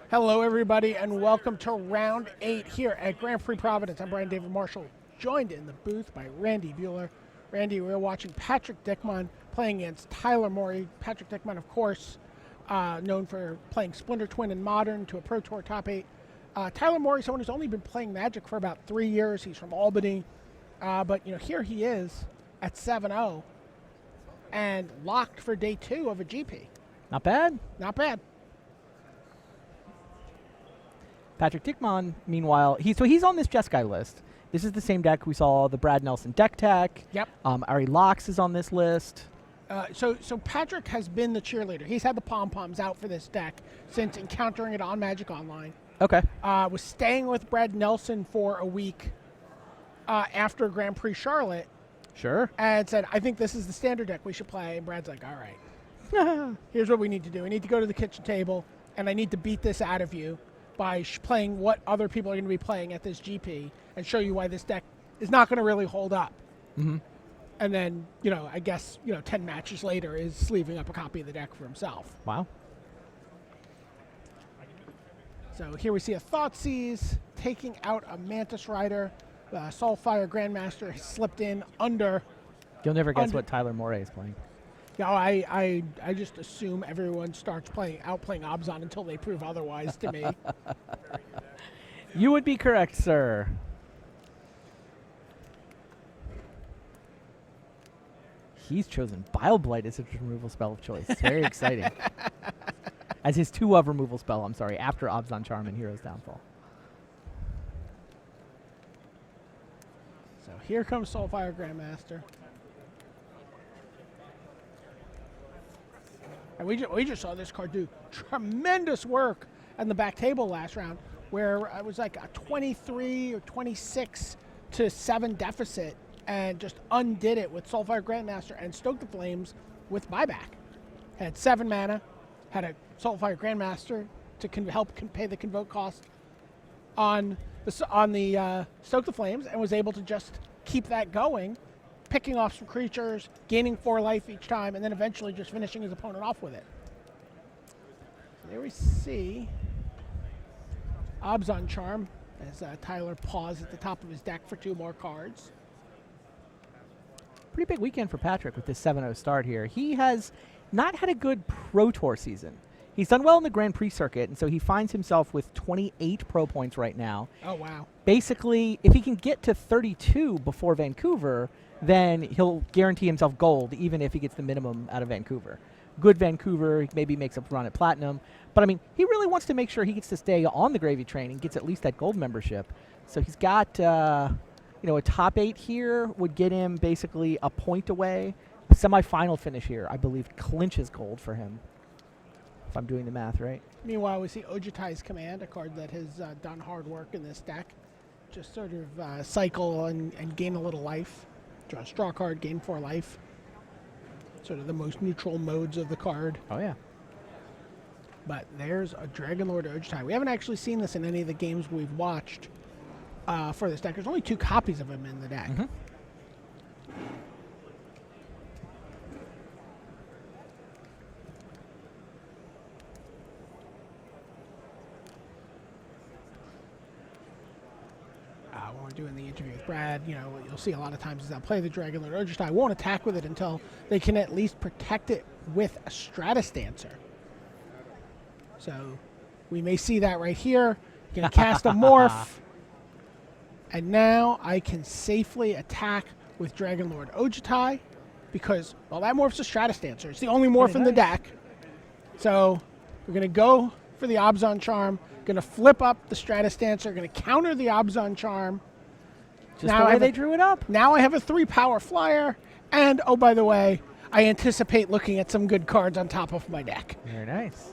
Hello, everybody, and welcome to Round 8 here at Grand Prix Providence. I'm Brian David Marshall, joined in the booth by Randy Bueller. Randy, we're watching Patrick Dickmann playing against Tyler Morey. Patrick Dickmann, of course, known for playing Splinter Twin and Modern to a Pro Tour Top 8. Tyler Morey, someone who's only been playing Magic for about 3 years. He's from Albany. But here he is at 7-0 and locked for day 2 of a GP. Not bad. Not bad. Patrick Dickmann, meanwhile, he's on this Jeskai list. This is the same deck we saw the Brad Nelson deck tech. Yep. Ari Locks is on this list. So Patrick has been the cheerleader. He's had the pom-poms out for this deck since encountering it on Magic Online. Okay. Was staying with Brad Nelson for a week after Grand Prix Charlotte. Sure. And said, I think this is the standard deck we should play. And Brad's like, all right. Here's what we need to do. We need to go to the kitchen table, and I need to beat this out of you by playing what other people are going to be playing at this GP and show you why this deck is not going to really hold up. Mm-hmm. And then, I guess, 10 matches later is sleeving up a copy of the deck for himself. Wow. So here we see a Thoughtseize taking out a Mantis Rider. Soulfire Grandmaster has slipped in under. You'll never guess what Tyler Morey is playing. Yeah, I just assume everyone starts outplaying Obzon until they prove otherwise to me. You would be correct, sir. He's chosen Bile Blight as his removal spell of choice. It's very exciting. As his 2-of removal spell, after Obzon Charm and Hero's Downfall. So here comes Soulfire Grandmaster. And we just saw this card do tremendous work on the back table last round, where it was like a 23 or 26 to 7 deficit, and just undid it with Soulfire Grandmaster and Stoke the Flames with buyback. Had 7 mana, had a Soulfire Grandmaster to help pay the convoke cost on the Stoke the Flames, and was able to just keep that going, picking off some creatures, gaining 4 life each time, and then eventually just finishing his opponent off with it. So there we see Obzon Charm as Tyler paused at the top of his deck for 2 more cards. Pretty big weekend for Patrick with this 7-0 start here. He has not had a good Pro Tour season. He's done well in the Grand Prix circuit, and so he finds himself with 28 Pro points right now. Oh, wow. Basically, if he can get to 32 before Vancouver, then he'll guarantee himself gold, even if he gets the minimum out of Vancouver. Good Vancouver, maybe makes a run at Platinum. But, he really wants to make sure he gets to stay on the Gravy Train and gets at least that gold membership. So he's got, a top 8 here would get him basically a point away. Semi-final finish here, I believe, clinches gold for him, if I'm doing the math right. Meanwhile, we see Ojutai's Command, a card that has done hard work in this deck. Just sort of cycle and gain a little life. Draw a straw card, gain 4 life. Sort of the most neutral modes of the card. Oh, yeah. But there's a Dragonlord Ojutai. We haven't actually seen this in any of the games we've watched for this deck. There's only 2 copies of him in the deck. Mm-hmm. When we're doing the interview with Brad, you'll see a lot of times is they'll play the Dragonlord Ojutai, won't attack with it until they can at least protect it with a Stratus Dancer. So we may see that right here. Gonna cast a Morph. And now I can safely attack with Dragonlord Ojutai because, well, that morph's a Stratus Dancer. It's the only morph in the deck. So we're going to go for the Obzon Charm. Going to flip up the Stratus Dancer. Going to counter the Obzon Charm. Just now the way they drew it up. Now I have a 3-power flyer. And, oh, by the way, I anticipate looking at some good cards on top of my deck. Very nice.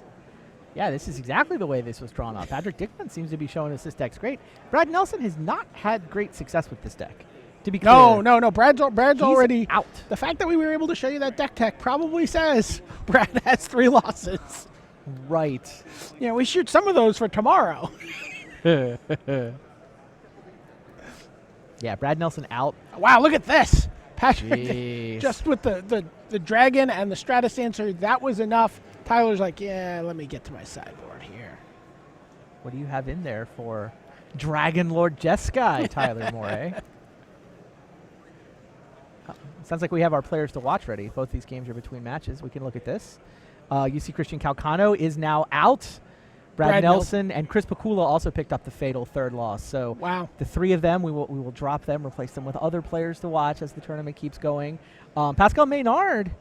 Yeah, this is exactly the way this was drawn up. Patrick Dickmann seems to be showing us this deck's great. Brad Nelson has not had great success with this deck, to be clear. No. Brad's already out. The fact that we were able to show you that deck tech probably says Brad has 3 losses. Right. We shoot some of those for tomorrow. Yeah, Brad Nelson out. Wow, look at this. Patrick, just with the dragon and the Stratus Dancer, that was enough. Tyler's like, yeah, let me get to my sideboard here. What do you have in there for Dragon Lord Jeskai, Tyler Moray? Sounds like we have our players to watch ready. Both these games are between matches. We can look at this. You see Christian Calcano is now out. Brad Nelson and Chris Pakula also picked up the fatal third loss. So Wow. the three of them, we will drop them, replace them with other players to watch as the tournament keeps going. Pascal Maynard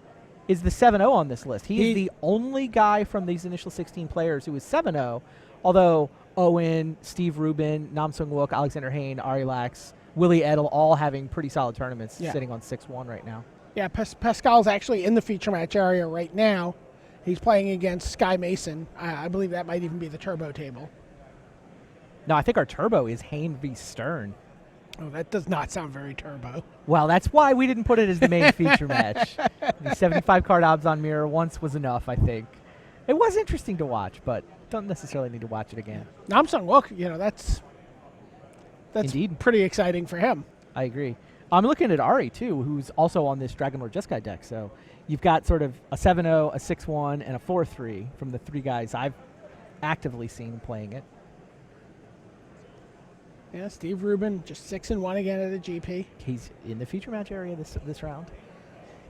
is the 7-0 on this list. He is the only guy from these initial 16 players who is 7-0, although Owen, Steve Rubin, Nam Sung Wook, Alexander Hayne, Ari Lax, Willie Edel all having pretty solid tournaments, sitting on 6-1 right now. Yeah, Pascal's actually in the feature match area right now. He's playing against Sky Mason. I believe that might even be the turbo table. No, I think our turbo is Hayne v. Stern. Oh, that does not sound very turbo. Well, that's why we didn't put it as the main feature match. The 75-card odds on mirror once was enough, I think. It was interesting to watch, but don't necessarily need to watch it again. Nam Sung Wook, that's Indeed. Pretty exciting for him. I agree. I'm looking at Ari, too, who's also on this Dragon Lord Jeskai deck. So you've got sort of a 7-0, a 6-1, and a 4-3 from the three guys I've actively seen playing it. Yeah, Steve Rubin, just 6-1 again at the GP. He's in the feature match area this round.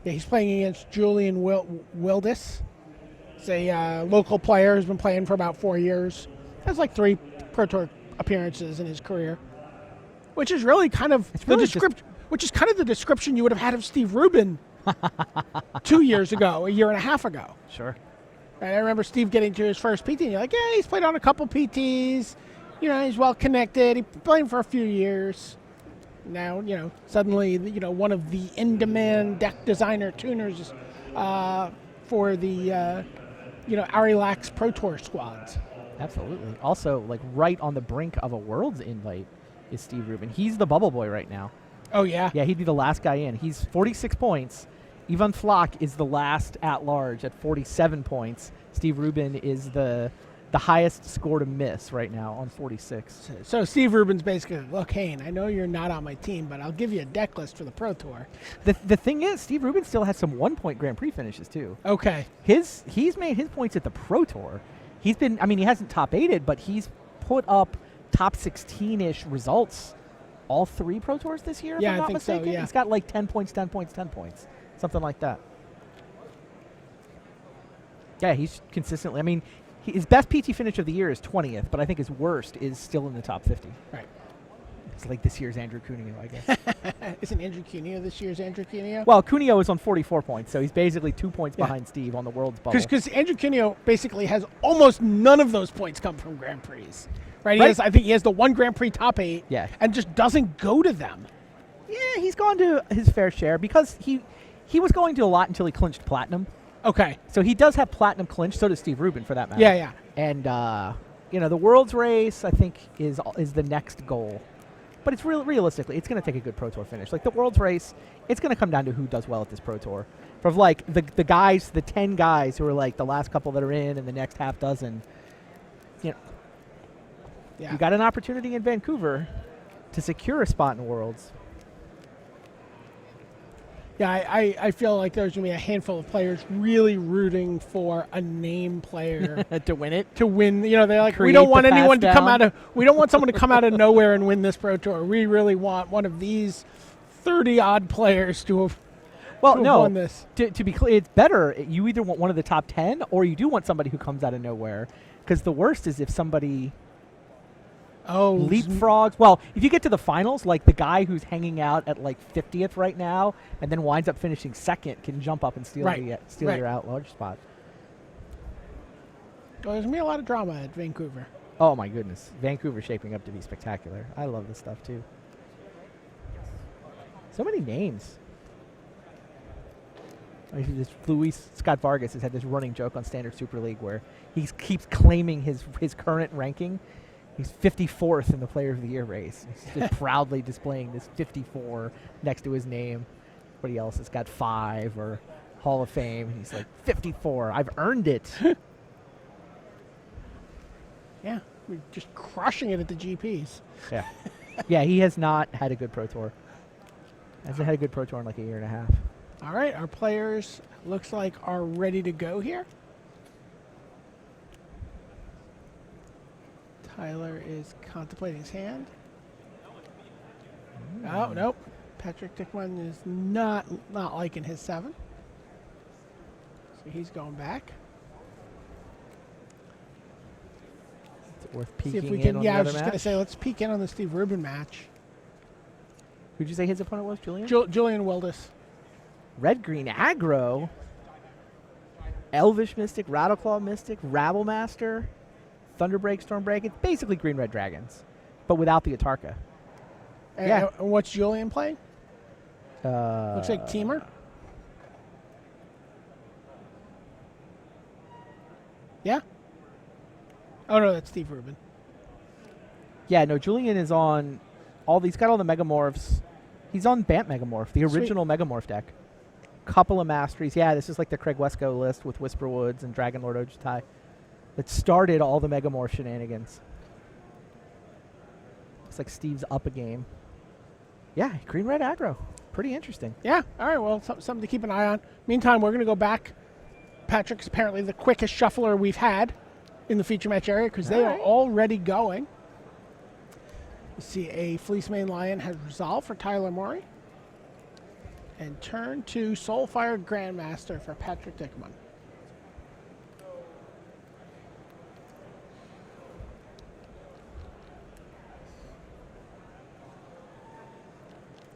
Yeah, he's playing against Julian Wildis. He's a local player who's been playing for about 4 years. Has like 3 Pro Tour appearances in his career, which is really kind of the description. Which is kind of the description you would have had of Steve Rubin 2 years ago, a year and a half ago. Sure. Right, I remember Steve getting to his first PT, and you're like, yeah, he's played on a couple PTs. He's well connected. He played for a few years. Now, suddenly, one of the in-demand deck designer tuners for the, Ari Lax Pro Tour squads. Absolutely. Also, like right on the brink of a Worlds invite is Steve Rubin. He's the bubble boy right now. Oh, yeah? Yeah, he'd be the last guy in. He's 46 points. Ivan Flach is the last at-large at 47 points. Steve Rubin is the highest score to miss right now on 46. So Steve Rubin's basically, look, Hayne, I know you're not on my team, but I'll give you a deck list for the Pro Tour. The thing is, Steve Rubin still has some 1-point Grand Prix finishes, too. Okay. He's made his points at the Pro Tour. He hasn't top 8'd, but he's put up top 16-ish results all 3 Pro Tours this year, if I'm not mistaken. So, yeah. He's got like 10 points, 10 points, 10 points. Something like that. Yeah, he's consistently, his best PT finish of the year is 20th, but I think his worst is still in the top 50. Right. It's like this year's Andrew Cuneo, I guess. Isn't Andrew Cuneo this year's Andrew Cuneo? Well, Cuneo is on 44 points, so he's basically 2 points behind Steve on the World's bubble. Because Andrew Cuneo basically has almost none of those points come from Grand Prix. Right? I think he has the 1 Grand Prix top 8 and just doesn't go to them. Yeah, he's gone to his fair share because he was going to a lot until he clinched Platinum. Okay. So he does have Platinum clinched, so does Steve Rubin for that matter. Yeah. And, the World's race, I think, is the next goal. But it's realistically, it's going to take a good Pro Tour finish. Like the World's race, it's going to come down to who does well at this Pro Tour. For like the guys, the 10 guys who are like the last couple that are in and the next half dozen, you got an opportunity in Vancouver to secure a spot in Worlds. Yeah, I feel like there's going to be a handful of players really rooting for a name player to win it. To win, they're like, we don't want anyone to come out of, we don't want someone to come out of nowhere and win this Pro Tour. We really want one of these 30-odd players to have won this. To be clear, it's better. You either want one of the top 10 or you do want somebody who comes out of nowhere. Because the worst is if somebody leapfrogs. Well, if you get to the finals, like the guy who's hanging out at like 50th right now and then winds up finishing second can jump up and steal your at-large spot. Well, there's going to be a lot of drama at Vancouver. Oh, my goodness. Vancouver's shaping up to be spectacular. I love this stuff, too. So many names. Luis Scott Vargas has had this running joke on Standard Super League where he keeps claiming his current ranking. He's 54th in the Player of the Year race. He's just proudly displaying this 54 next to his name. Everybody else has got 5 or Hall of Fame. And he's like, 54. I've earned it. Yeah, we're just crushing it at the GPs. Yeah. Yeah, he has not had a good Pro Tour. Hasn't had a good Pro Tour in like a year and a half. All right, our players looks like are ready to go here. Tyler is contemplating his hand. Oh, nope. Patrick Dickman is not liking his 7. So he's going back. Is it worth See peeking if we in can. on Yeah, the I other was just going to match? say, let's peek in on the Steve Rubin match. Who'd you say his opponent was, Julian? Julian Wildis. Red-green aggro. Elvish Mystic, Rattleclaw Mystic, Rabble Master, Thunderbreak, Stormbreak. It's basically green-red dragons, but without the Atarka. Yeah. And what's Julian playing? Looks like Teamer. Yeah? Oh, no, that's Steve Rubin. Yeah, no, Julian is on all these. Got all the Megamorphs. He's on Bant Megamorph, the original Megamorph deck. Couple of masteries. Yeah, this is like the Craig Wesco list with Whisperwoods and Dragon Lord Ojutai that started all the Megamorph shenanigans. It's like Steve's up a game. Yeah, green-red aggro. Pretty interesting. Yeah, all right, well, something to keep an eye on. Meantime, we're going to go back. Patrick's apparently the quickest shuffler we've had in the feature match area because they are already going. You see a Fleecemane Lion has resolved for Tyler Morey. And turn to Soulfire Grandmaster for Patrick Dickman.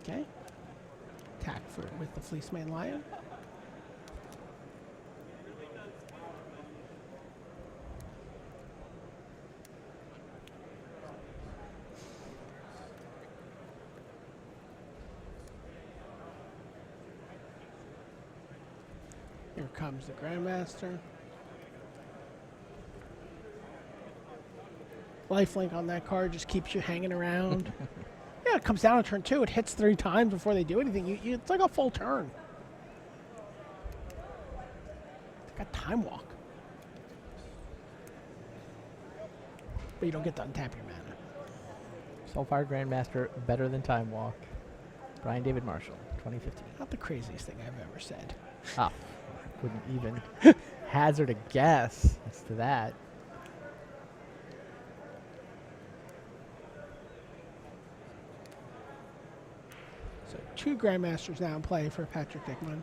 Okay. Attack with the Fleecemane Lion. Here comes the Grandmaster. Lifelink on that card just keeps you hanging around. Yeah, it comes down on turn 2. It hits 3 times before they do anything. It's like a full turn. It's got Time Walk. But you don't get to untap your mana. Soulfire Grandmaster, better than Time Walk. Brian David Marshall, 2015. Not the craziest thing I've ever said. Oh, wouldn't even hazard a guess as to that. So 2 Grandmasters now in play for Patrick Dickman.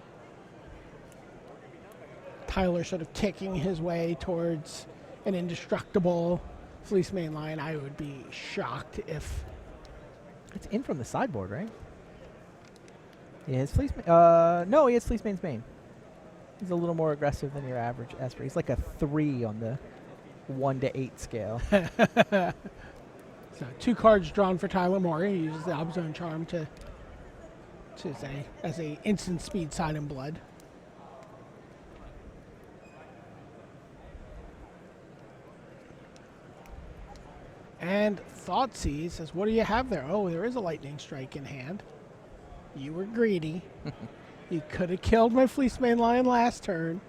Tyler sort of ticking his way towards an indestructible Fleecemane Lion. I would be shocked if... It's in from the sideboard, right? Yeah, his Fleecemane... no, he has Fleecemane's Bane. He's a little more aggressive than your average Esper. He's like a 3 on the 1 to 8 scale. So 2 cards drawn for Tyler Morey. He uses the Obzone Charm to say as a instant speed Side and Blood. And Thoughtseize says, what do you have there? Oh, there is a Lightning Strike in hand. You were greedy. You could have killed my Fleecemane Lion last turn.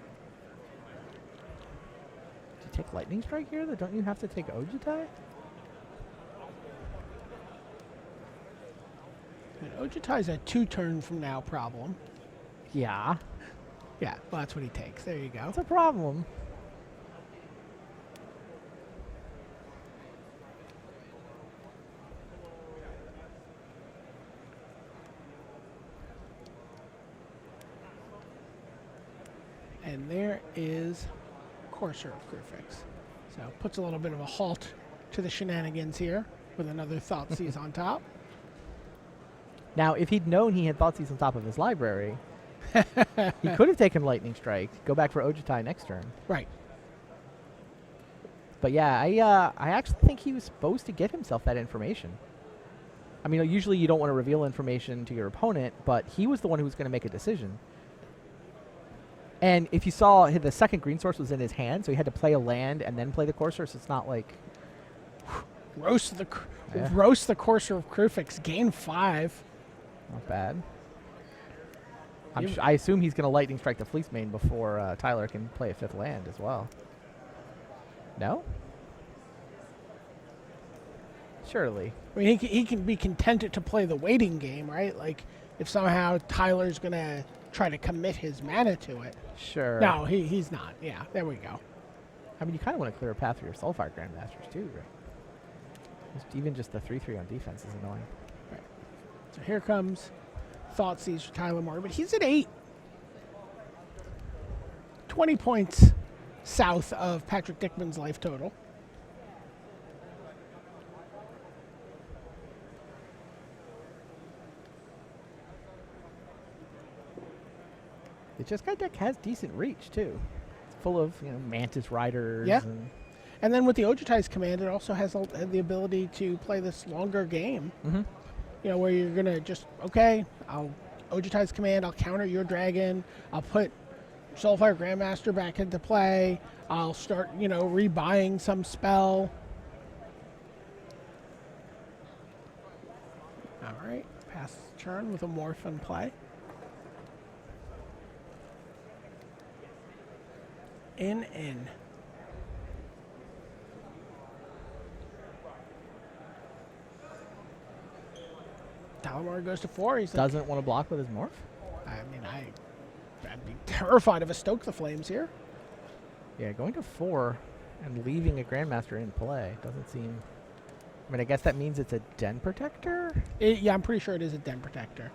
Do you take Lightning Strike here? Don't you have to take Ojutai? And Ojutai's a 2-turn from now problem. Yeah. Yeah, well, that's what he takes. There you go. That's a problem. And there is Courser of Crufix. So puts a little bit of a halt to the shenanigans here with another Thoughtseize on top. Now, if he'd known he had Thoughtseize on top of his library, he could have taken Lightning Strike, go back for Ojutai next turn. Right. But yeah, I actually think he was supposed to get himself that information. I mean, usually you don't want to reveal information to your opponent, but he was the one who was going to make a decision. And if you saw, the second green source was in his hand, so he had to play a land and then play the Courser, so it's not like... Roast the Courser of Crufix, gain 5. Not bad. I assume he's going to Lightning Strike the Fleecemane before Tyler can play a 5th land as well. No? Surely. I mean, he can be contented to play the waiting game, right? Like, if somehow Tyler's going to try to commit his mana to it. Sure. No, he's not. Yeah, there we go. I mean, you kind of want to clear a path for your Soulfire Grandmasters too, right? Even just the 3/3 on defense is annoying. So here comes Thoughtseize for Tyler Moore, but he's at 8. 20 points south of Patrick Dickman's life total. The Just Guy deck has decent reach, too. It's full of, Mantis Riders. Yeah. And then with the Ojutai's command, it also has the ability to play this longer game. Mm-hmm. Where you're going to just, okay, I'll Ojutai's command, I'll counter your dragon, I'll put Soulfire Grandmaster back into play, I'll start, rebuying some spell. All right, pass turn with a Morph in play. In. Talamar goes to 4. He doesn't want to block with his Morph? I'd be terrified of a Stoke the Flames here. Yeah, going to 4 and leaving a Grandmaster in play doesn't seem... I guess that means it's a Den Protector? Yeah, I'm pretty sure it is a Den Protector.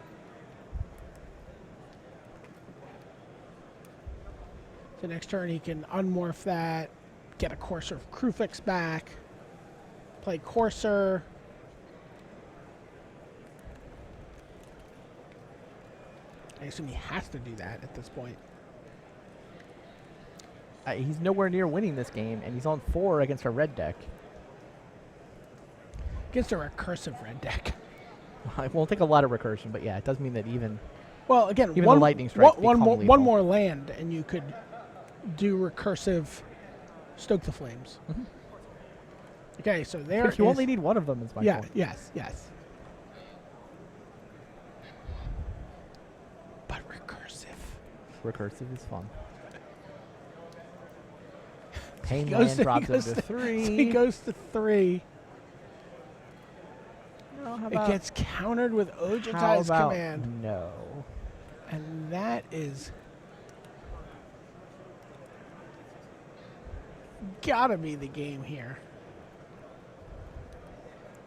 So next turn he can unmorph that, get a Courser of Krufix back, play Courser. I assume he has to do that at this point. He's nowhere near winning this game, and he's on 4 against a red deck. Against a recursive red deck. It won't take a lot of recursion, but yeah, it does mean that even... Well, again, even the lightning strikes one more land, and you could do recursive Stoke the Flames. Mm-hmm. Okay, so there you only need one of them is my point. Yes. But recursive is fun. Pain Land drops him to 3. So he goes to 3. Well, it gets countered with Ojutai's command. No. And that is gotta be the game here.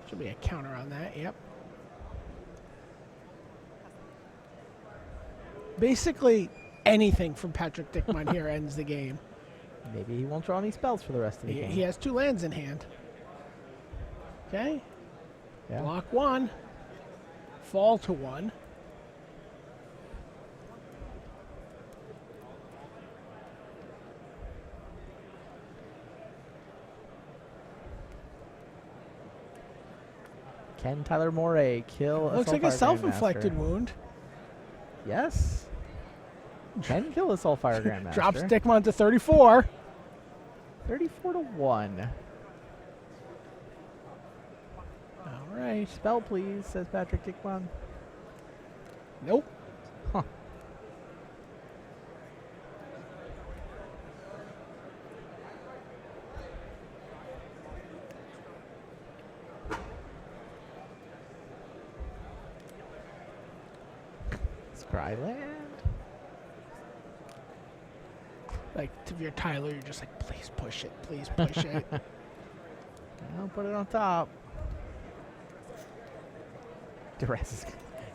Should be a counter on that, yep. Basically, anything from Patrick Dickman here ends the game. Maybe he won't draw any spells for the rest of the game. He has 2 lands in hand. Okay. Yeah. Block 1. Fall to 1. Can Tyler Moray kill a Looks like a Soulfire self-inflicted Grandmaster? wound. Yes. Can kill a Soulfire Grandmaster. Drops Dickman to 34. 34 to 1. All right. Spell, please, says Patrick Dickman. Nope. Huh. Scryland? Like, if you're Tyler, you're just like, please push it. Please push it. I'll put it on top. Duress is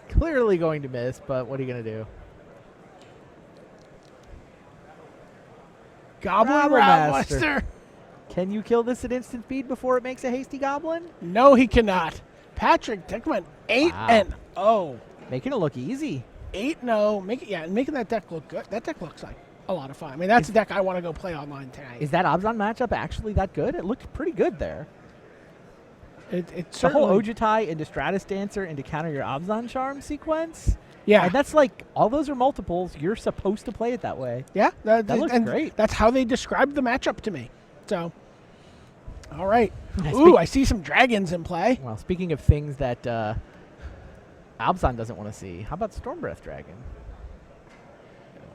clearly going to miss, but what are you going to do? Goblin Master. Master. Can you kill this at instant speed before it makes a hasty goblin? No, he cannot. Patrick Dickman, 8-0. Making it look easy. 8-0. Making that deck look good. That deck looks like a lot of fun. I mean, that's a deck I want to go play online tonight. Is that Abzan matchup actually that good? It looked pretty good there. It's the whole Ojutai into Stratus Dancer into counter your Abzan Charm sequence. Yeah. And that's like, all those are multiples. You're supposed to play it that way. Yeah. That looks great. That's how they described the matchup to me. So, all right. Ooh, I see some dragons in play. Well, speaking of things that Abzan doesn't want to see, how about Stormbreath Dragon?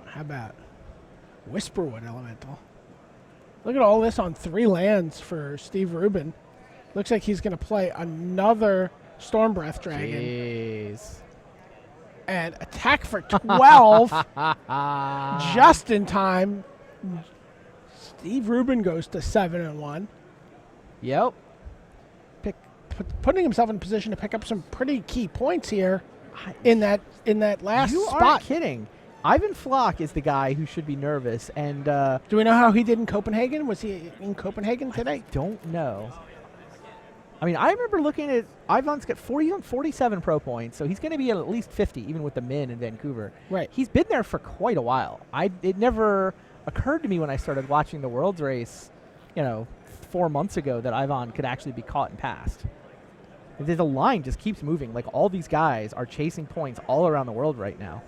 How about Whisperwood Elemental? Look at all this on 3 lands for Steve Rubin. Looks like he's going to play another Stormbreath Dragon. Jeez. And attack for 12. Just in time. Steve Rubin goes to 7-1. Yep. putting himself in a position to pick up some pretty key points here in that last You spot. aren't kidding. Ivan Flock is the guy who should be nervous, and Do we know how he did in Copenhagen? Was he in Copenhagen today? don't know. I mean, I remember looking at Ivan's got 47 pro points, so he's going to be at least 50, even with the min in Vancouver. Right. He's been there for quite a while. It never occurred to me when I started watching the Worlds race, 4 months ago, that Ivan could actually be caught and passed. The line just keeps moving. Like, all these guys are chasing points all around the world right now.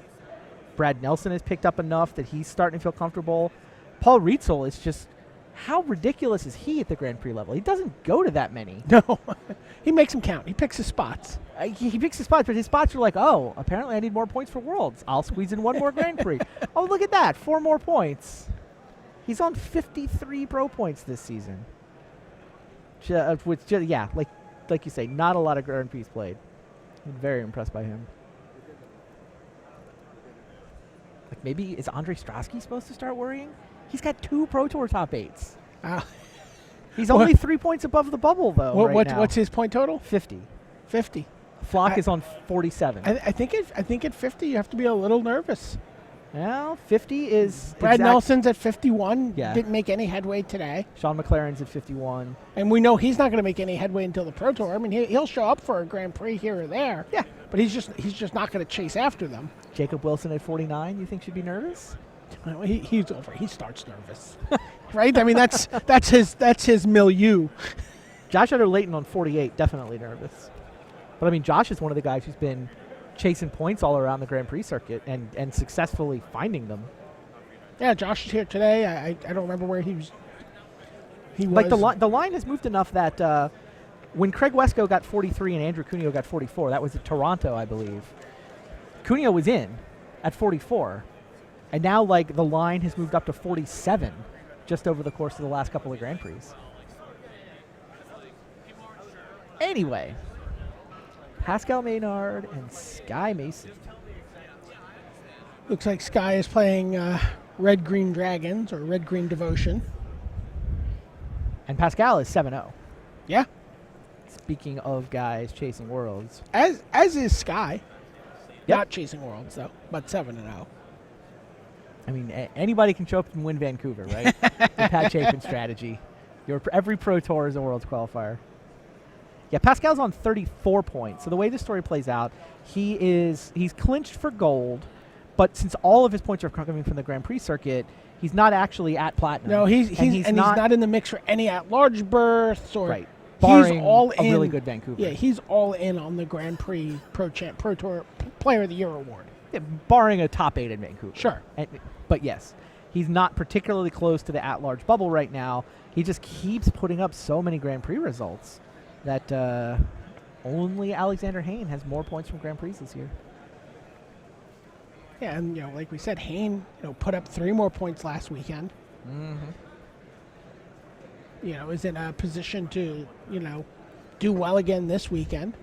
Brad Nelson has picked up enough that he's starting to feel comfortable. Paul Rietzel is just... How ridiculous is he at the Grand Prix level? He doesn't go to that many. No. He makes them count. He picks his spots. He picks his spots, but his spots are like, oh, apparently I need more points for Worlds. I'll squeeze in one more Grand Prix. Oh, look at that. 4 more points. He's on 53 pro points this season. Like you say, not a lot of Grand Prix played. I'm very impressed by him. Like, maybe is Andre Strasky supposed to start worrying? He's got 2 Pro Tour top 8s. He's only 3 points above the bubble, though. What's his point total? 50. 50. Flock is on 47. I think at 50 you have to be a little nervous. Well, 50 is... Brad Nelson's at 51. Yeah. Didn't make any headway today. Sean McLaren's at 51. And we know he's not going to make any headway until the Pro Tour. I mean, he'll show up for a Grand Prix here or there. Yeah. But he's just not going to chase after them. Jacob Wilson at 49, you think should be nervous? He's over. He starts nervous. Right? I mean, that's his milieu. Josh Utter-Layton on 48, definitely nervous. But, I mean, Josh is one of the guys who's been chasing points all around the Grand Prix circuit and successfully finding them. Yeah, Josh is here today. I don't remember where he was. Like, the line has moved enough that when Craig Wesco got 43 and Andrew Cuneo got 44, that was at Toronto, I believe. Cuneo was in at 44. And now, like, the line has moved up to 47 just over the course of the last couple of Grand Prix. Anyway, Pascal Maynard and Sky Mason. Looks like Sky is playing Red Green Dragons or Red Green Devotion. And Pascal is 7-0. Yeah. Speaking of guys chasing worlds. As is Sky. Yep. Not chasing worlds, though, but 7-0. I mean, anybody can show up and win Vancouver, right? The Pat Chapin strategy. Every Pro Tour is a Worlds qualifier. Yeah, Pascal's on 34 points. So the way this story plays out, he's clinched for gold, but since all of his points are coming from the Grand Prix circuit, he's not actually at platinum. No, he's not in the mix for any at-large berths or right. Barring he's all a really good Vancouver. Yeah, he's all in on the Grand Prix Pro Tour Player of the Year award. Yeah, barring a top 8 in Vancouver. Sure. But yes, he's not particularly close to the at-large bubble right now. He just keeps putting up so many Grand Prix results that only Alexander Hayne has more points from Grand Prix this year. Yeah, and like we said, Hayne put up 3 more points last weekend. Mm-hmm. Is in a position to do well again this weekend.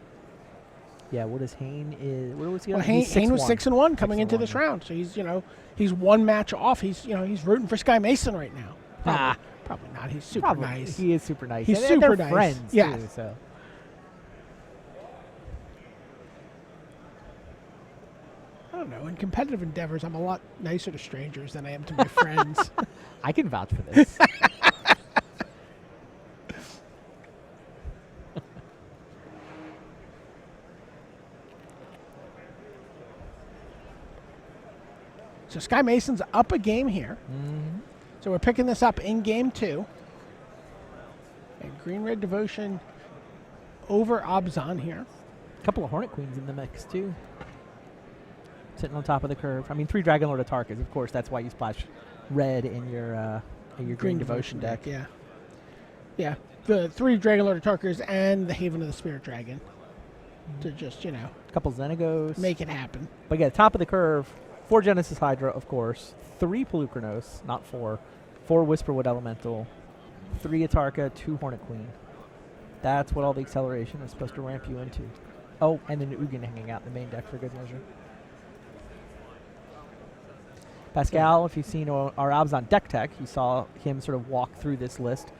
Yeah, what is Hayne is? What was he? Well, on? Hayne was 6-1 coming into this round, so he's 1 match off. He's rooting for Sky Mason right now. Probably not. He's super nice. He is super nice. He's and super they're nice. Friends yeah. too. So. I don't know. In competitive endeavors, I'm a lot nicer to strangers than I am to my friends. I can vouch for this. So Sky Mason's up a game here. Mm-hmm. So we're picking this up in game 2. And Green Red Devotion over Obzon here. A couple of Hornet Queens in the mix too. Sitting on top of the curve. I mean, 3 Dragonlord Atarkas, of course. That's why you splash red in your Green Devotion deck. Yeah. Yeah. The 3 Dragonlord Atarkas and the Haven of the Spirit Dragon. To just, A couple Xenagos. make it happen. But yeah, top of the curve. 4 Genesis Hydra, of course. 3 Pelucranos, not 4. 4 Whisperwood Elemental. 3 Atarka, 2 Hornet Queen. That's what all the acceleration is supposed to ramp you into. Oh, and then Ugin hanging out in the main deck for good measure. Pascal, if you've seen our Abzan deck tech, you saw him sort of walk through this list.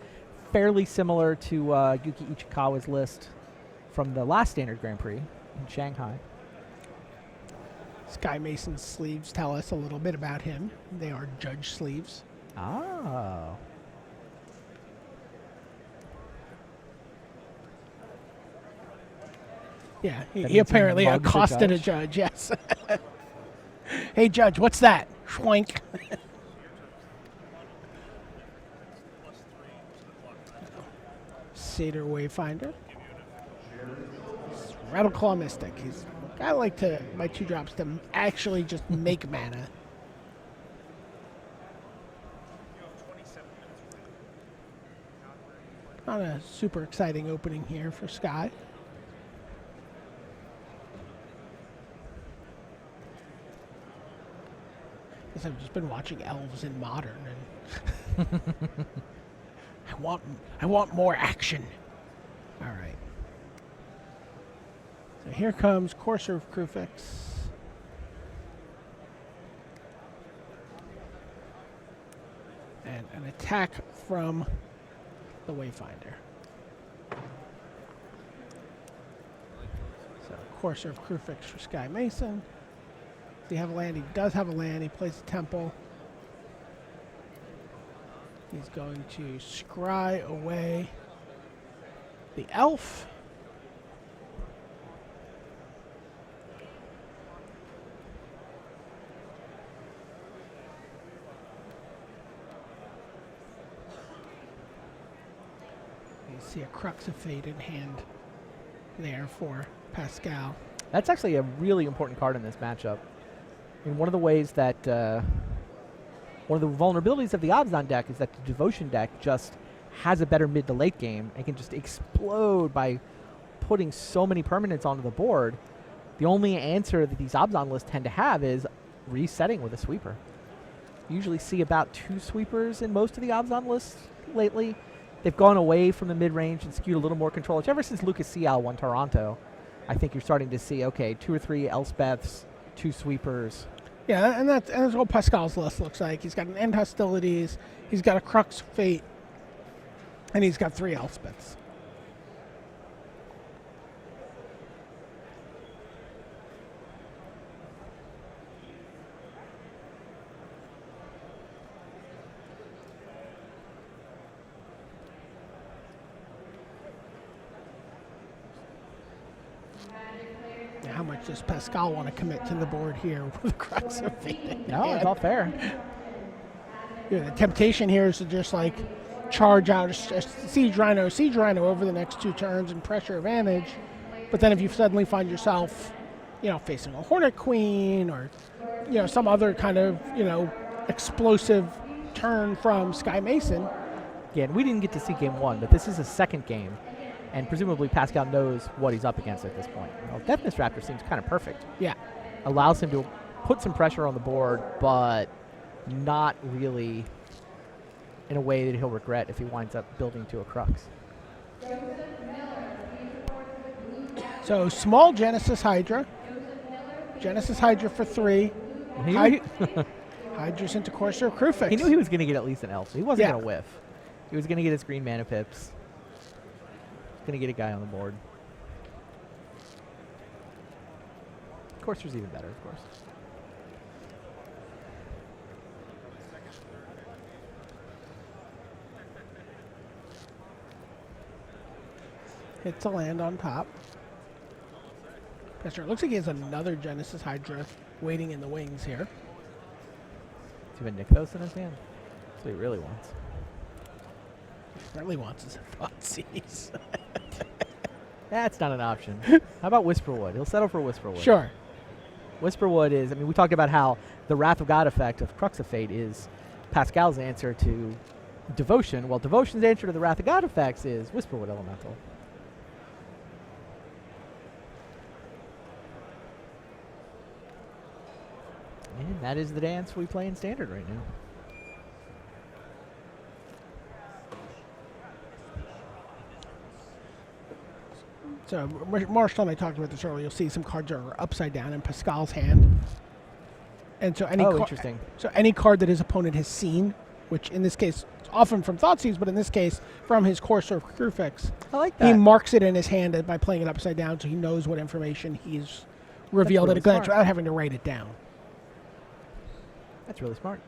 Fairly similar to Yuki Ichikawa's list from the last Standard Grand Prix in Shanghai. Sky Mason's sleeves tell us a little bit about him. They are judge sleeves. Oh. Yeah, That he means he apparently mugged the accosted a judge, yes. Hey, judge, what's that? Schwank. Satyr Wayfinder. Rattleclaw Mystic. I like to my 2-drops to actually just make mana. Not a super exciting opening here for Sky. Guess I've just been watching Elves in Modern, and I want more action. All right. So here comes Courser of Krufix. And an attack from the Wayfinder. So Courser of Krufix for Sky Mason. Does he have a land? He does have a land. He plays a temple. He's going to scry away the elf. You see a Crux of Fate in hand there for Pascal. That's actually a really important card in this matchup. I mean, one of the ways that one of the vulnerabilities of the Abzan deck is that the Devotion deck just has a better mid to late game and can just explode by putting so many permanents onto the board. The only answer that these Abzan lists tend to have is resetting with a sweeper. You usually see about 2 sweepers in most of the Abzan lists lately. They've gone away from the mid-range and skewed a little more control. Ever since Lucas Cial won Toronto, I think you're starting to see, okay, 2 or 3 Elspeths, 2 sweepers. Yeah, and that's what Pascal's list looks like. He's got an End Hostilities, he's got a Crux of Fate, and he's got 3 Elspeths. How much does Pascal want to commit to the board here with Crux of Fate? No, it's all fair. Yeah, the temptation here is to just like charge out a Siege Rhino over the next 2 turns and pressure advantage. But then if you suddenly find yourself, facing a Hornet Queen or, some other kind of, explosive turn from Sky Mason. Yeah, and we didn't get to see game 1, but this is a second game. And presumably Pascal knows what he's up against at this point. Death Mist Raptor seems kind of perfect. Yeah. Allows him to put some pressure on the board, but not really in a way that he'll regret if he winds up building to a Crux. So small Genesis Hydra. Genesis Hydra for 3. Hydra's into Courser of Krufix. He knew he was going to get at least an elf. He wasn't Yeah. going to whiff. He was going to get his green mana pips. Going to get a guy on the board. Courser's even better, of course. Hits a land on top. It looks like he has another Genesis Hydra waiting in the wings here. Does he have a Nykthos in his hand? That's what he really wants. Really wants his Thoughtseize. That's not an option. How about Whisperwood? He'll settle for Whisperwood. Sure. Whisperwood is, we talked about how the Wrath of God effect of Crux of Fate is Pascal's answer to Devotion. Well, Devotion's answer to the Wrath of God effects is Whisperwood Elemental. And that is the dance we play in Standard right now. So Marshall and I talked about this earlier. You'll see some cards are upside down in Pascal's hand. And so any interesting. So any card that his opponent has seen which in this case, often from Thoughtseize, but in this case, from his Courser Crucifix. I like He that. marks it in his hand by playing it upside down, so he knows what information he's revealed really at a glance smart. without having to write it down. That's really smart.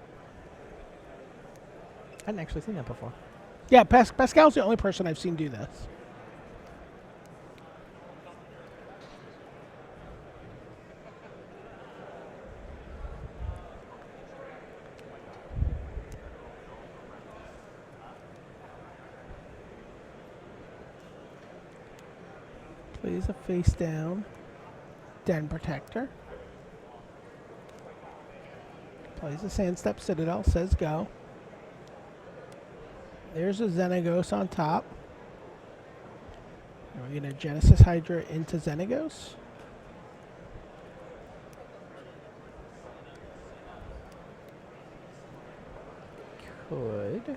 I hadn't actually seen that before. Yeah, Pascal's the only person I've seen do this. Plays a face down Den Protector. Plays a Sandstep Citadel, says go. There's a Xenagos on top. And we're going to Genesis Hydra into Xenagos. Could.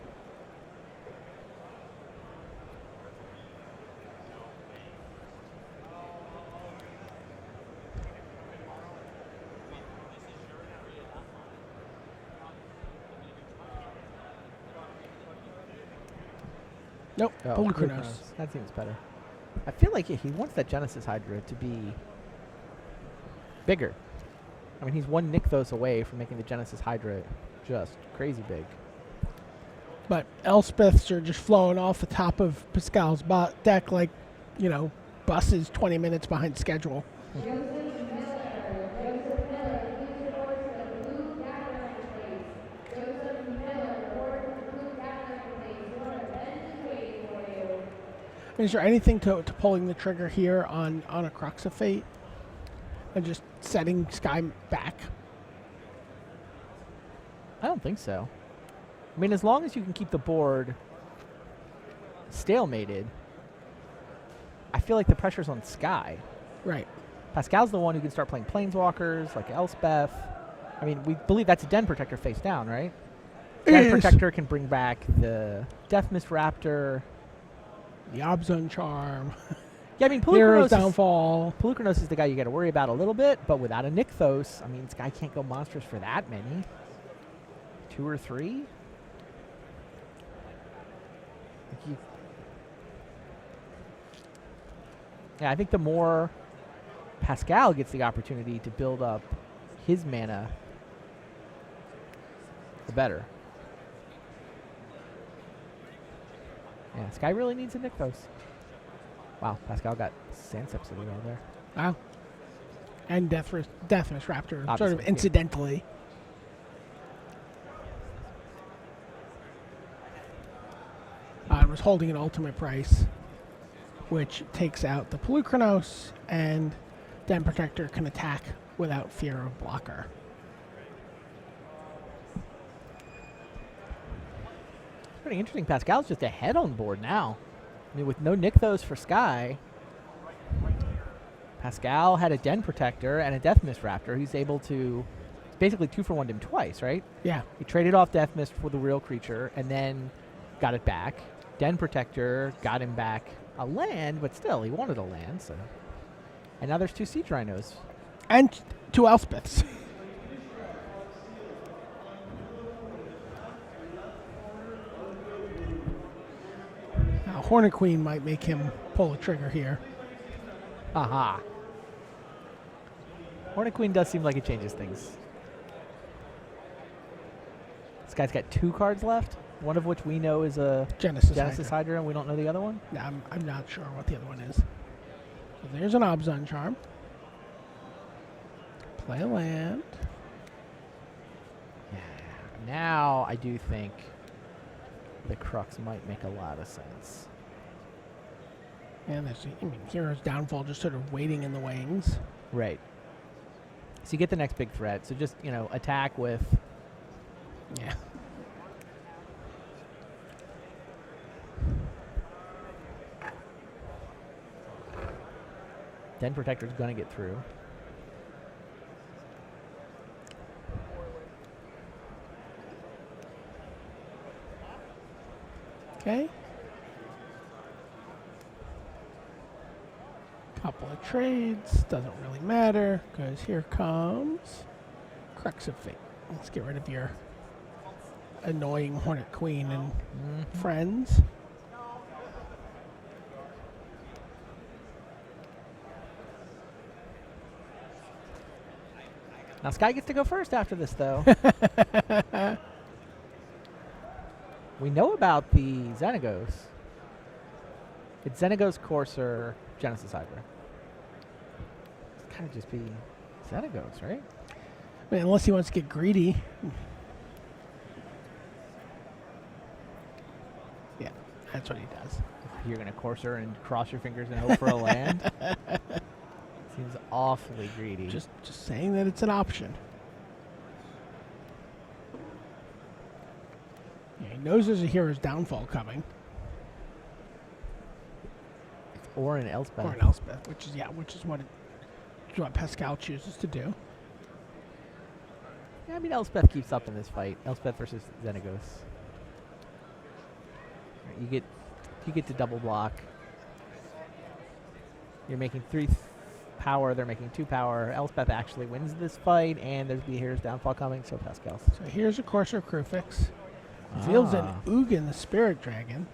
Nope, Oh, Polukranos. That seems better. I feel like he wants that Genesis Hydra to be bigger. I mean, he's one Nykthos away from making the Genesis Hydra just crazy big. But Elspeths are just flowing off the top of Pascal's deck like, you know, buses 20 minutes behind schedule. Is there anything to pulling the trigger here on a Crux of Fate? And just setting Sky back? I don't think so. I mean, as long as you can keep the board stalemated, I feel like the pressure's on Sky. Right. Pascal's the one who can start playing Planeswalkers, like Elspeth. I mean, we believe that's a Den Protector face down, right? Den Protector can bring back the Death Mist Raptor. The Obzone Charm. Yeah, I mean, Hero's Downfall. Polukranos is the guy you got to worry about a little bit, but without a Nykthos, I mean, Sky can't go monsters for that many. 2 or 3? Yeah, I think the more Pascal gets the opportunity to build up his mana, the better. Yeah, Sky really needs a Nykthos. Wow, Pascal got Sandstep Citadel there. Wow. And Death Mist Raptor, sort Obviously, of yeah. incidentally. I was holding an ultimate price, which takes out the Polukranos, and Den Protector can attack without fear of blocker. It's pretty interesting. Pascal's just ahead on board now. I mean, with no Nykthos for Sky, Pascal had a Den Protector and a Death Mist Raptor. He's able to basically 2-for-1 him twice, right? Yeah. He traded off Death Mist for the real creature and then got it back. Den Protector got him back a land, but still, he wanted a land. So, and now there's 2 Siege Rhinos. And 2 Elspeths. Now, Hornet Queen might make him pull a trigger here. Aha. Hornet Queen does seem like it changes things. This guy's got 2 cards left, one of which we know is a Genesis Hydra. Hydra, and we don't know the other one. No, I'm not sure what the other one is. So there's an Obzon Charm. Play a land. Yeah. Now I do think the Crux might make a lot of sense. And there's, Hero's Downfall just sort of waiting in the wings. Right. So you get the next big threat. So just, attack with... Yeah. Den Protector's going to get through. Okay. Couple of trades. Doesn't really matter because here comes Crux of Fate. Let's get rid of your annoying Hornet Queen and Mhm. friends. Now Sky gets to go first after this, though. We know about the Xenagos. It's Xenagos, Courser, Genesis Hydra. It's kind of just be Xenagos, right? I mean, unless he wants to get greedy. Yeah, that's what he does. You're going to Courser and cross your fingers and hope for a land. Seems awfully greedy. Just saying that it's an option. Yeah, he knows there's a hero's downfall coming. or an Elspeth. Or an Elspeth, which is what Pascal chooses to do. Yeah, I mean, Elspeth keeps up in this fight. Elspeth versus Xenagos. You get to double block. You're making 3 power. They're making 2 power. Elspeth actually wins this fight, and there's the here's downfall coming. So Pascal. So here's a Courser Crufix. Reveals an Ugin, the Spirit Dragon.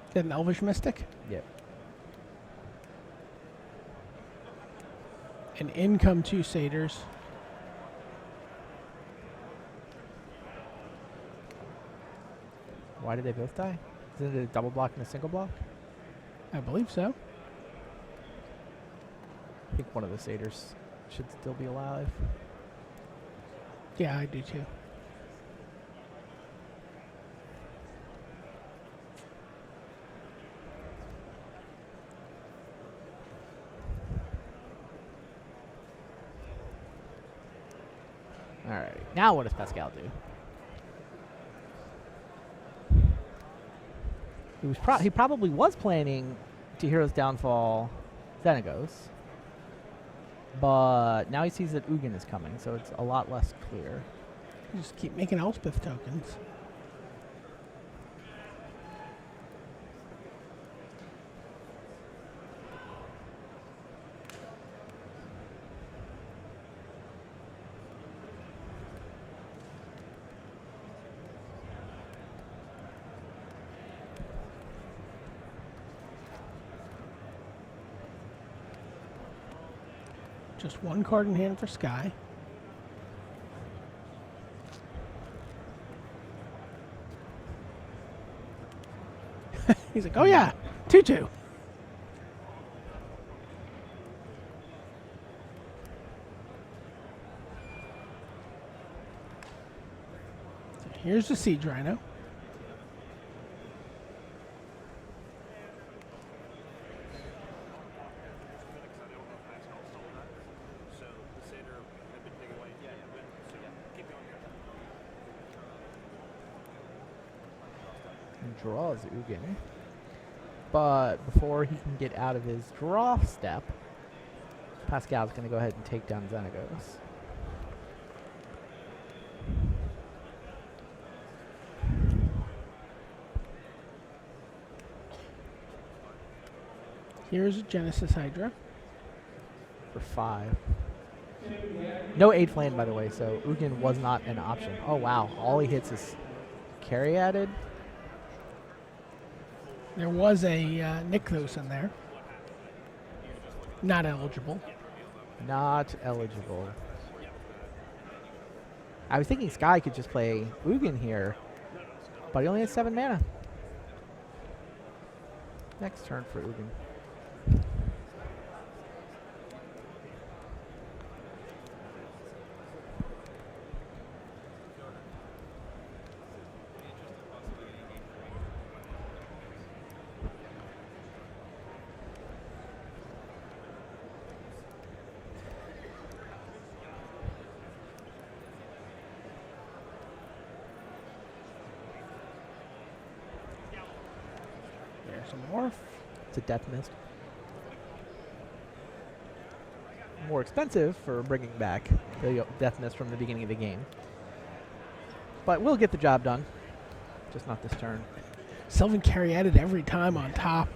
Is that an Elvish Mystic? Yep. And in come 2 Satyrs. Why did they both die? Isn't it a double block and a single block? I believe so. I think one of the satyrs should still be alive. Yeah, I do too. All right. Now what does Pascal do? He probably was planning to Hero's Downfall Xenagos. But now he sees that Ugin is coming, so it's a lot less clear. Just keep making Elspeth tokens. Just 1 card in hand for Sky. He's like, oh yeah, 2/2. So here's the Siege Rhino. Draws Ugin. But before he can get out of his draw step, Pascal's going to go ahead and take down Xenagos. Here's a Genesis Hydra. For 5. No 8th land, by the way, so Ugin was not an option. Oh, wow. All he hits is carry added. There was a Nykthos in there. Not eligible. Not eligible. I was thinking Sky could just play Ugin here, but he only has 7 mana. Next turn for Ugin. There's a Morph. It's a Death Mist. More expensive for bringing back the Death Mist from the beginning of the game. But we'll get the job done. Just not this turn. Sylvan carry added every time on top.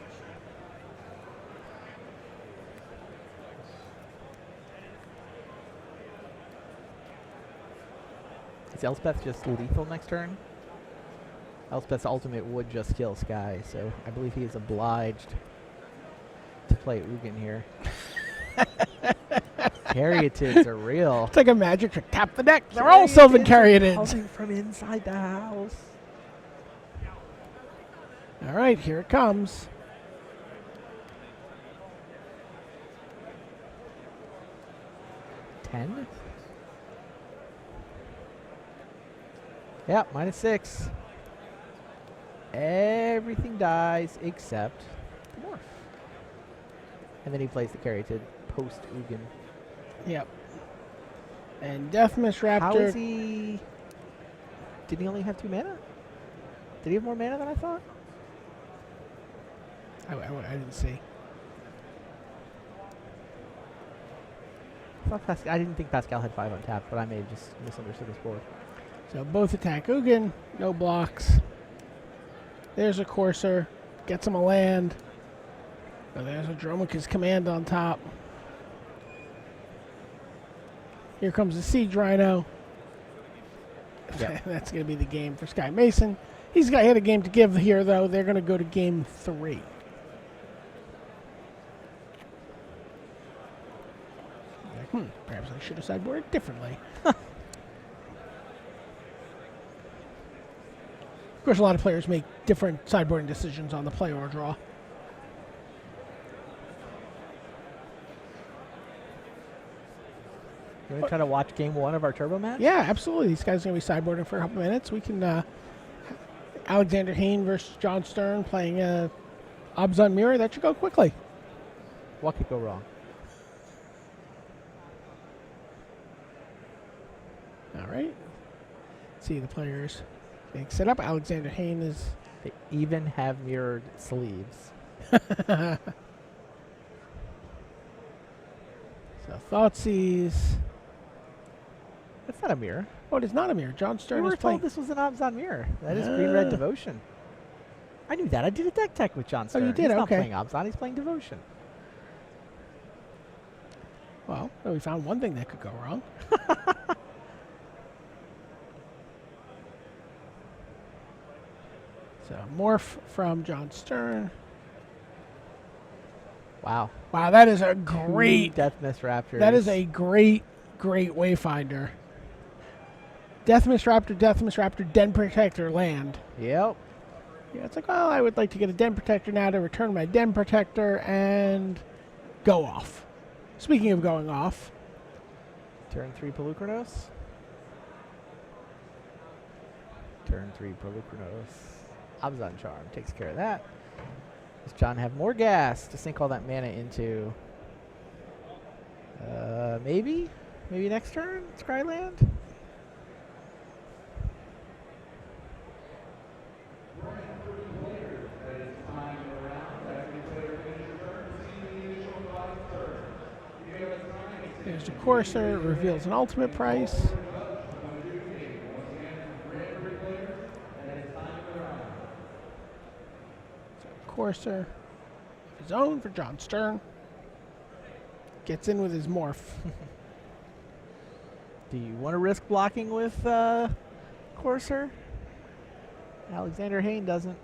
Is Elspeth just lethal next turn? Elspeth's ultimate would just kill Sky, so I believe he is obliged to play Ugin here. Caryatids are real. It's like a magic trick. Tap the deck. They're all Sylvan Caryatids. Coming from inside the house. All right, here it comes. -10? Yeah, -6. Everything dies except the morph. And then he plays the Caryatid post Ugin. Yep. And Deathmiss Raptor. How is he? Did he only have 2 mana? Did he have more mana than I thought? I didn't see. I didn't think Pascal had 5 on tap, but I may have just misunderstood his board. So both attack Ugin, no blocks. There's a Courser, gets him a land. Oh, there's a Dromoka's Command on top. Here comes the Siege Rhino. Yep. That's going to be the game for Sky Mason. He had a game to give here, though. They're going to go to game 3. Perhaps I should have sideboarded differently. Of course, a lot of players make different sideboarding decisions on the play or draw. You want to try to watch game 1 of our Turbo match? Yeah, absolutely. These guys are going to be sideboarding for a couple minutes. We can Alexander Hayne versus John Stern playing Abzan Mirror. That should go quickly. What could go wrong? All right. See the players being set up. Alexander Hayne is... They even have mirrored sleeves. So Thoughtseize. That's not a mirror. Oh, it is not a mirror. John We Stern were is playing... told this was an Abzan mirror. That is green-red devotion. I knew that. I did a deck tech with John Stern. you did? He's not Okay. playing Abzan. He's playing devotion. Well, we found one thing that could go wrong. So, Morph from John Stern. Wow. Wow, that is a great... Deathmiss Raptors. That is a great Wayfinder. Deathmiss Raptor, Den Protector land. Yep. Yeah, it's like, well, I would like to get a Den Protector now to return my Den Protector and go off. Speaking of going off. Turn 3 Pelucranos. Turn 3 Pelucranos. Abzan Charm takes care of that. Does John have more gas to sink all that mana into? Maybe? Maybe next turn? Skyland? There's the Courser, reveals an ultimate price. Courser of his own for John Stern. Gets in with his morph. Do you want to risk blocking with Courser? Alexander Hayne doesn't.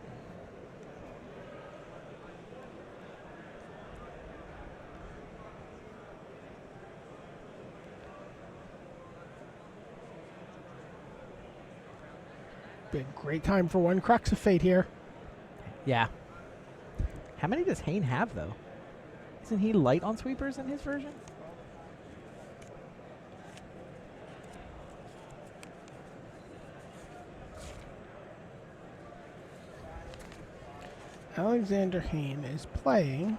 Been a great time for one Crux of Fate here. Yeah. How many does Hayne have, though? Isn't he light on sweepers in his version? Alexander Hayne is playing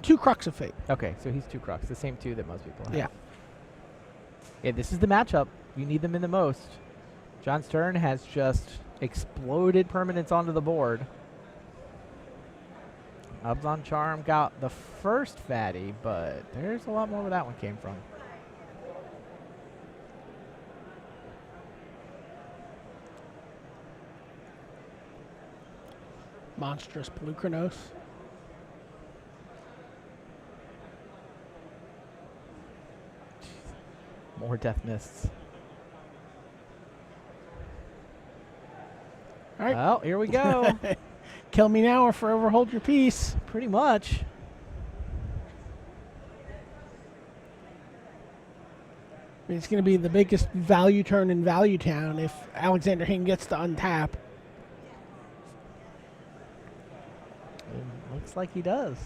2 Crux of Fate. Okay, so he's 2 Crux, the same 2 that most people have. Yeah. Yeah, this is the matchup. You need them in the most. John Stern has just exploded permanents onto the board. Abzan Charm got the first fatty, but there's a lot more where that one came from. Monstrous Pelucranos. more death mists. All right. Well, here we go. Kill me now or forever hold your peace. Pretty much. I mean, it's going to be the biggest value turn in Value Town if Alexander Hayne gets to untap. It looks like he does.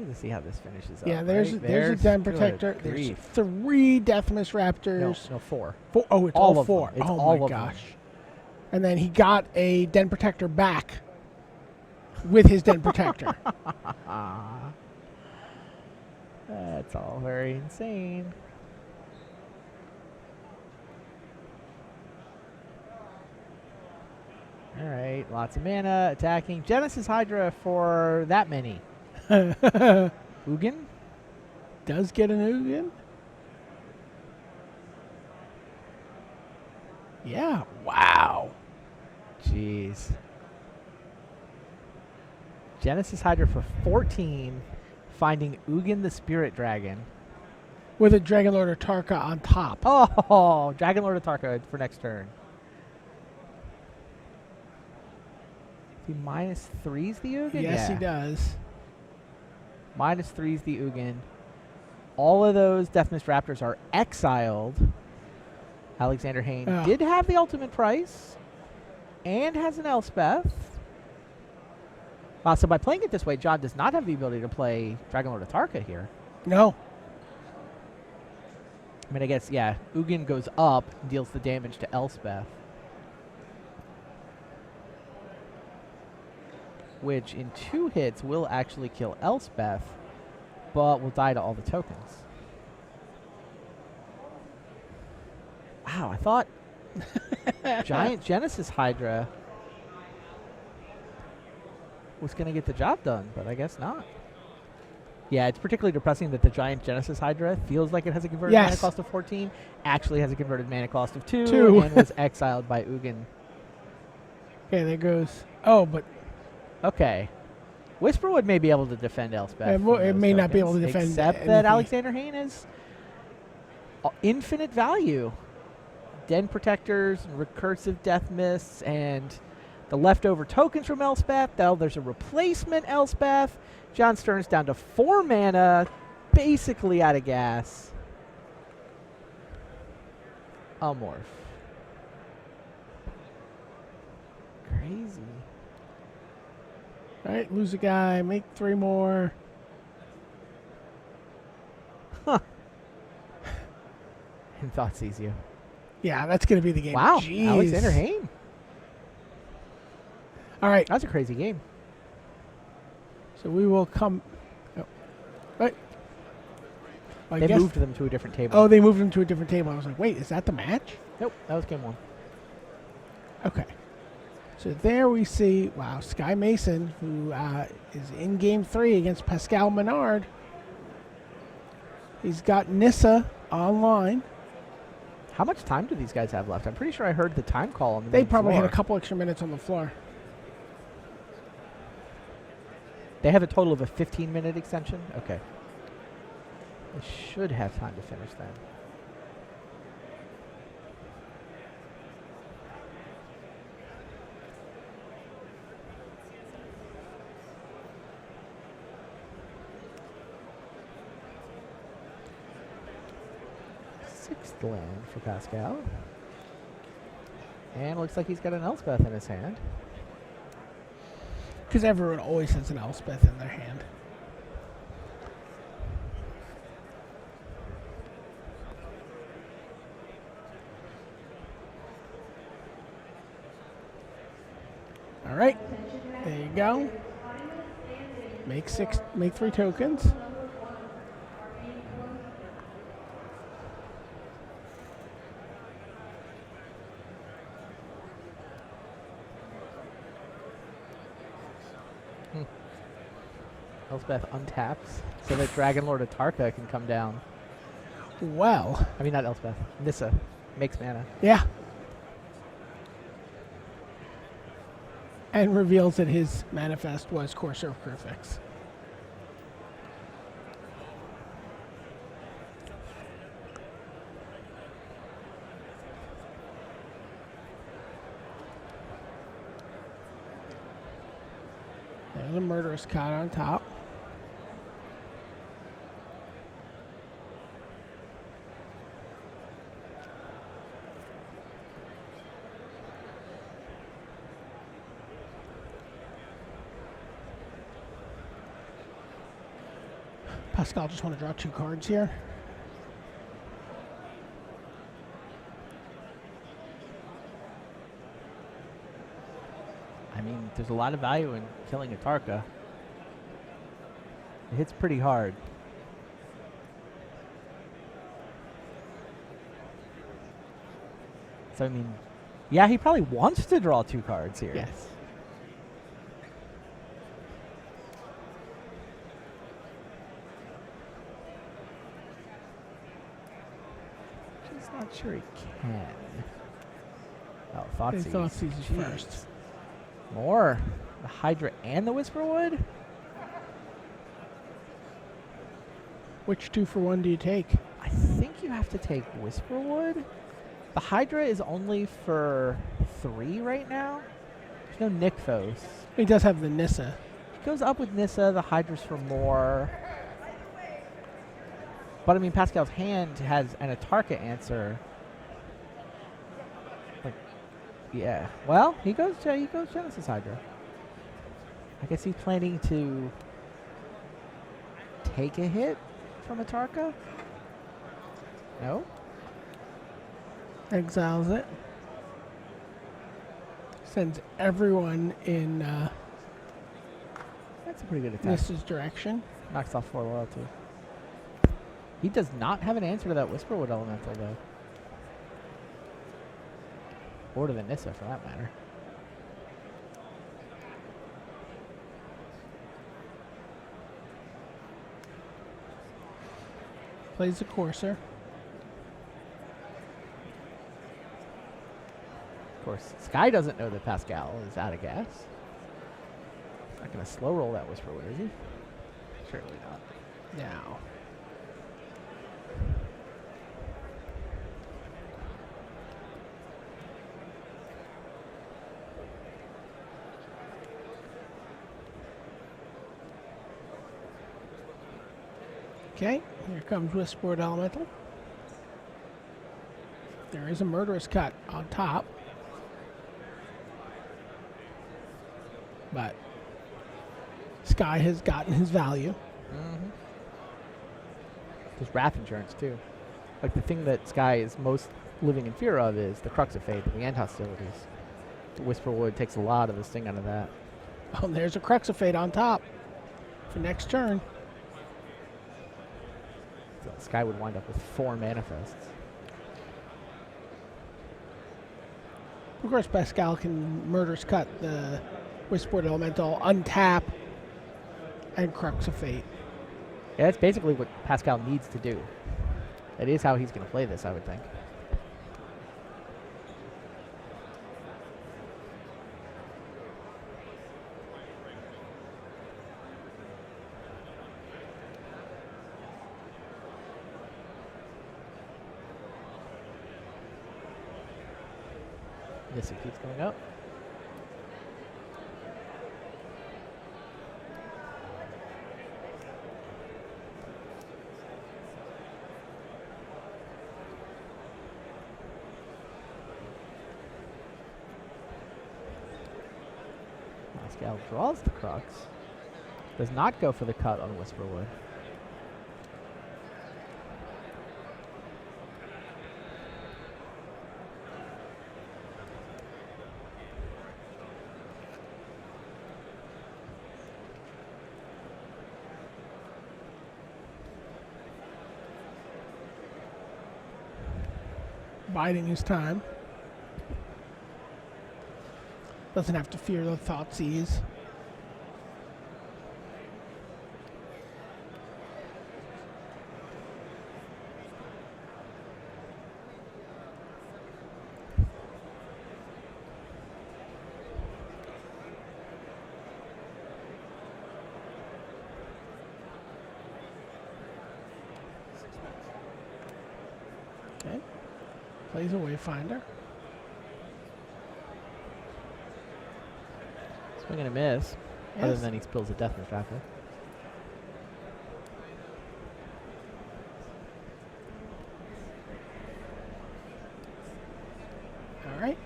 To see how this finishes up. Yeah, there's right? a Den Protector. Good There's grief. 3 Deathmiss Raptors. No, 4. Oh, it's All all of 4. them. It's oh all my of gosh. them. And then he got a Den Protector back with his Den Protector. That's all very insane. All right, lots of mana attacking. Genesis Hydra for that many. Ugin? Does get an Ugin? Yeah. Wow. Jeez. Genesis Hydra for 14, finding Ugin the Spirit Dragon. With a Dragon Lord or Tarka on top. Oh, Dragon Lord of Tarka for next turn. He -3's the Ugin? Yes, Yeah. he does. -3's the Ugin. All of those Deathmiss Raptors are exiled. Alexander Hayne did have the ultimate price and has an Elspeth. So by playing it this way, John does not have the ability to play Dragon Lord of Tarka here. No. I mean, I guess, yeah, Ugin goes up and deals the damage to Elspeth. Which in 2 hits will actually kill Elspeth, but will die to all the tokens. Wow, I thought Giant Genesis Hydra was going to get the job done, but I guess not. Yeah, it's particularly depressing that the Giant Genesis Hydra feels like it has a converted mana cost of 14, actually has a converted mana cost of 2. And was exiled by Ugin. Okay, there goes. Oh, but... Okay. Whisperwood may be able to defend Elspeth. It may not be able to defend except anything. that Alexander Hayne is infinite value. Den Protectors, and Recursive Death Mists, and the leftover tokens from Elspeth. Now there's a replacement Elspeth. John Stern's down to 4 mana, basically out of gas. Amorph. Crazy. All right, lose a guy, make 3 more. Huh. And thought sees you. Yeah, that's going to be the game. Wow, Jeez. Alexander Hayne. All right. That's a crazy game. So we will come. Oh, right. They moved them to a different table. Oh, they moved them to a different table. I was like, wait, is that the match? Nope, that was game 1. Okay. So there we see, wow, Sky Mason, who is in game 3 against Pascal Menard. He's got Nissa online. How much time do these guys have left? I'm pretty sure I heard the time call on the They main probably floor. had a couple extra minutes on the floor. They have a total of a 15-minute extension? Okay. They should have time to finish then. Sixth land for Pascal. And looks like he's got an Elspeth in his hand. Because everyone always has an Elspeth in their hand. All right, there you go. Make 3 tokens. Elspeth untaps so that Dragon Lord of Tarka can come down. Well, I mean, not Elspeth. Nissa makes mana. yeah. And reveals that his manifest was Courser of Crucifix. There's a Murderous Cut on top. Pascal just want to draw 2 cards here. I mean, there's a lot of value in killing a Tarka. It hits pretty hard. So, I mean, yeah, he probably wants to draw 2 cards here. Yes. Just not sure he can. Oh, Thoughtseize. Thoughtseize is Jeez. first. More. The Hydra and the Whisperwood? Which 2-for-1 do you take? I think you have to take Whisperwood. The Hydra is only for 3 right now. There's no Nykthos. He does have the Nissa. He goes up with Nissa. The Hydra's for more. But I mean, Pascal's hand has an Atarka answer. Like, yeah. Well, he goes Genesis Hydra. I guess he's planning to take a hit from Atarka. No. Exiles it. Sends everyone in That's a pretty good attack. Nissa's direction. Knocks off 4 loyalty. He does not have an answer to that Whisperwood Elemental, though. Or to the Nissa, for that matter. Plays the Courser. Of course, Sky doesn't know that Pascal is out of gas. He's not going to slow roll that Whisperwood, is he? Surely not. Now. Okay, here comes Whisperwood Elemental. There is a Murderous Cut on top. But Sky has gotten his value. Mm-hmm. There's Wrath Insurance, too. Like, the thing that Sky is most living in fear of is the Crux of Fate and the End Hostilities. The Whisperwood takes a lot of the sting out of that. Oh, there's a Crux of Fate on top for next turn. So Sky would wind up with 4 manifests. Of course, Pascal can Murderous Cut the Whisperwood Elemental, untap, and Crux of Fate. Yeah, that's basically what Pascal needs to do. That is how he's going to play this, I would think. Yes, it keeps going up. Pascal draws the Crux. Does not go for the cut on Whisperwood. Biding his time. Doesn't have to fear the Thoughtseize. Okay. Plays a Wayfinder. Swing and a miss. Other Yes. than he spills a Death Wish after. All right.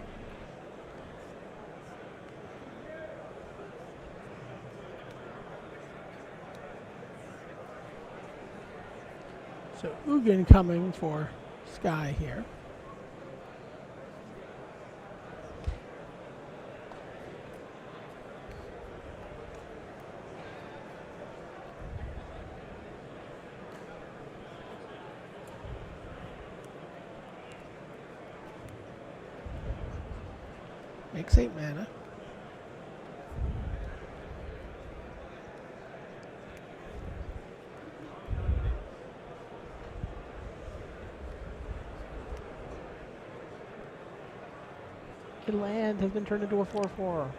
So Ugin coming for Sky here. Makes 8 mana. Your land has been turned into a 4/4.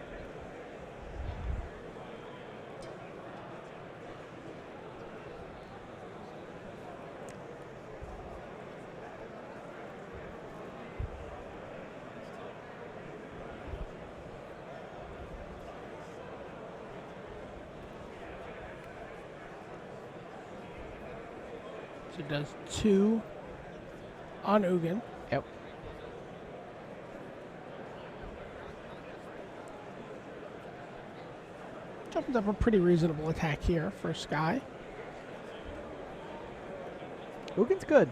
So it does 2 on Ugin. Yep. Opens up a pretty reasonable attack here for Sky. Ugin's good.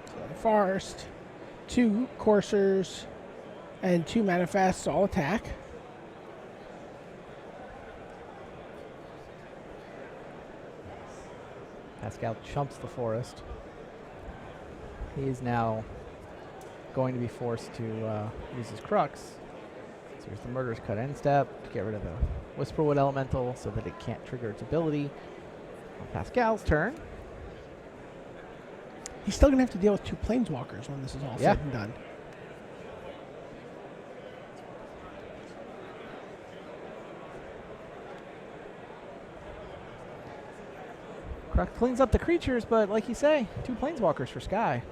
So Forest, 2 Coursers, and 2 Manifests all attack. Pascal chumps the forest. He is now going to be forced to use his Crux. So here's the Murder's Cut end step to get rid of the Whisperwood Elemental so that it can't trigger its ability. On Pascal's turn. He's still going to have to deal with 2 Planeswalkers when this is all said and done. Crux cleans up the creatures, but like you say, 2 Planeswalkers for Sky.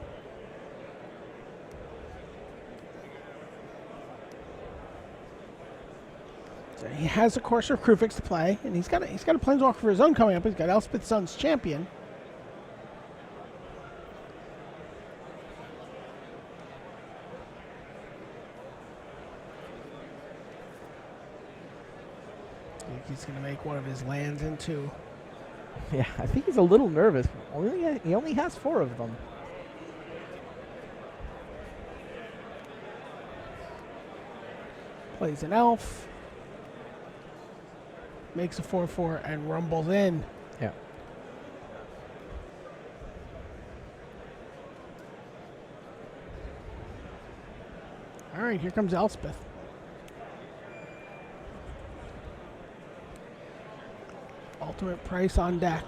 So he has a Courser of Krufix to play, and he's got a Planeswalker for his own coming up. He's got Elspeth Sun's Champion. I think he's going to make one of his lands into. Yeah, I think he's a little nervous. He only has 4 of them. Plays an elf. Makes a 4/4 and rumbles in. Yeah. All right, here comes Elspeth. Ultimate price on deck.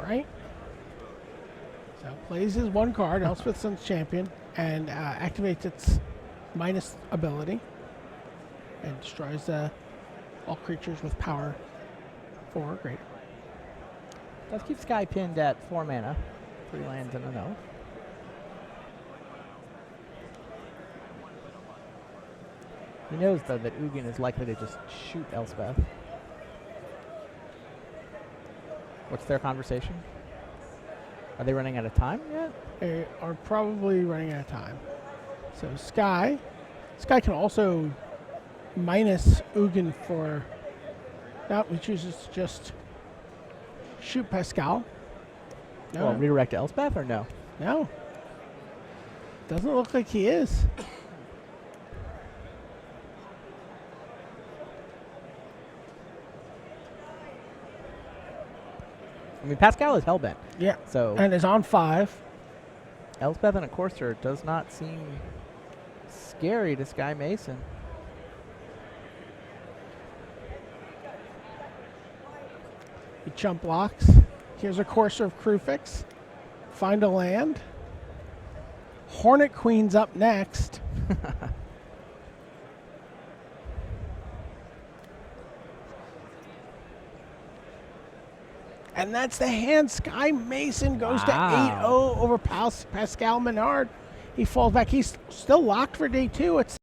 Right. So plays his 1 card, Elspeth Sun's Champion, and activates its minus ability and destroys all creatures with power 4 or greater. Does keep Sky pinned at 4 mana. 3 lands and an elf. He knows, though, that Ugin is likely to just shoot Elspeth. What's their conversation? Are they running out of time yet? They are probably running out of time. So Sky can also minus Ugin for. No, he chooses to just shoot Pascal. No, Well, redirect to Elspeth or no? no. Doesn't look like he is. I mean, Pascal is hellbent. Yeah. So And is on 5. Elspeth and a courser does not seem scary to Sky Mason. He chump blocks. Here's a courser of Krufix. Find a land. Hornet Queen's up next. And that's the hand. Sky Mason goes to 8-0 over Pascal Menard. He falls back. He's still locked for day 2. It's